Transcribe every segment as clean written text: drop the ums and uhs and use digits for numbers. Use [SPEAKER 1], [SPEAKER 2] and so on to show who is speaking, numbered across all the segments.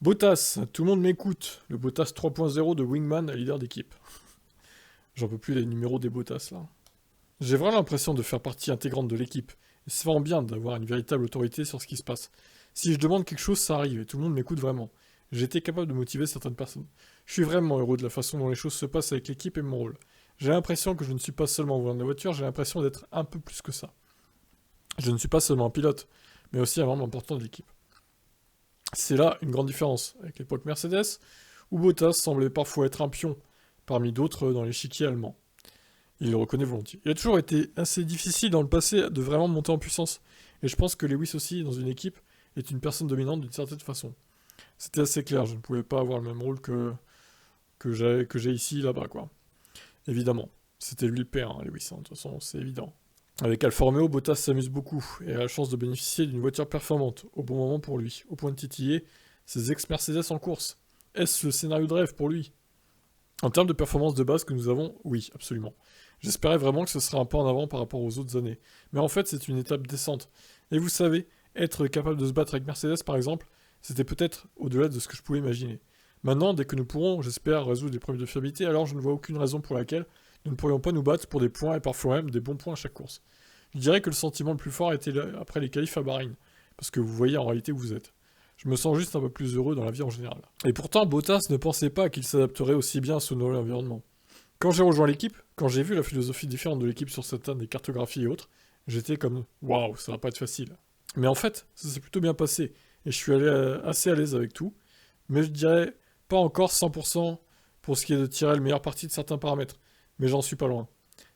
[SPEAKER 1] Bottas, tout le monde m'écoute. Le Bottas 3.0 de Wingman, leader d'équipe. J'en peux plus les numéros des Bottas là. J'ai vraiment l'impression de faire partie intégrante de l'équipe. Et c'est vraiment bien d'avoir une véritable autorité sur ce qui se passe. Si je demande quelque chose, ça arrive et tout le monde m'écoute vraiment. J'ai été capable de motiver certaines personnes. Je suis vraiment heureux de la façon dont les choses se passent avec l'équipe et mon rôle. J'ai l'impression que je ne suis pas seulement au volant de la voiture, j'ai l'impression d'être un peu plus que ça. Je ne suis pas seulement un pilote, mais aussi un membre important de l'équipe. C'est là une grande différence avec l'époque Mercedes, où Bottas semblait parfois être un pion, parmi d'autres dans l'échiquier allemand. Il le reconnaît volontiers. Il a toujours été assez difficile dans le passé de vraiment monter en puissance, et je pense que Lewis aussi, dans une équipe, est une personne dominante d'une certaine façon. C'était assez clair, je ne pouvais pas avoir le même rôle que j'ai ici, là-bas, quoi. Évidemment. C'était lui le père, hein, Lewis, hein, de toute façon, c'est évident. Avec Alfa Romeo, Bottas s'amuse beaucoup et a la chance de bénéficier d'une voiture performante, au bon moment pour lui, au point de titiller ses ex-Mercedes en course. Est-ce le scénario de rêve pour lui? En termes de performance de base que nous avons, oui, absolument. J'espérais vraiment que ce serait un pas en avant par rapport aux autres années. Mais en fait, c'est une étape descente. Et vous savez, être capable de se battre avec Mercedes, par exemple, c'était peut-être au-delà de ce que je pouvais imaginer. Maintenant, dès que nous pourrons, j'espère, résoudre les problèmes de fiabilité, alors je ne vois aucune raison pour laquelle nous ne pourrions pas nous battre pour des points et parfois même des bons points à chaque course. Je dirais que le sentiment le plus fort était après les qualifs à Bahreïn, parce que vous voyez en réalité où vous êtes. Je me sens juste un peu plus heureux dans la vie en général. Et pourtant, Bottas ne pensait pas qu'il s'adapterait aussi bien à ce nouvel environnement. Quand j'ai rejoint l'équipe, quand j'ai vu la philosophie différente de l'équipe sur certaines des cartographies et autres, j'étais comme waouh, ça va pas être facile. Mais en fait, ça s'est plutôt bien passé, et je suis allé assez à l'aise avec tout, mais je dirais pas encore 100% pour ce qui est de tirer le meilleur parti de certains paramètres, mais j'en suis pas loin.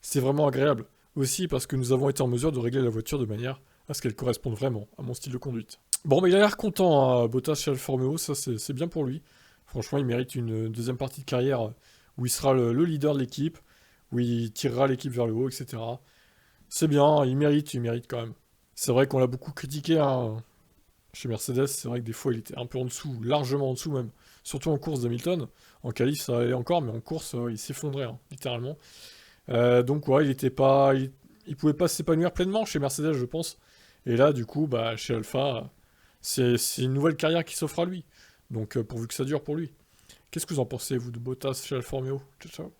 [SPEAKER 1] C'est vraiment agréable, aussi parce que nous avons été en mesure de régler la voiture de manière à ce qu'elle corresponde vraiment à mon style de conduite. Bon, mais il a l'air content, hein, Bottas chez Alfa Romeo, ça c'est bien pour lui. Franchement, il mérite une deuxième partie de carrière où il sera le leader de l'équipe, où il tirera l'équipe vers le haut, etc. C'est bien, il mérite quand même. C'est vrai qu'on l'a beaucoup critiqué hein, chez Mercedes, c'est vrai que des fois il était un peu en dessous, largement en dessous même. Surtout en course d'Hamilton. En qualif ça allait encore, mais en course il s'effondrait, hein, littéralement. Donc ouais, il pouvait pas s'épanouir pleinement chez Mercedes, je pense. Et là, du coup, bah, chez Alpha, c'est une nouvelle carrière qui s'offre à lui. Donc pourvu que ça dure pour lui. Qu'est-ce que vous en pensez, vous, de Bottas chez Alfa Romeo? Ciao, ciao.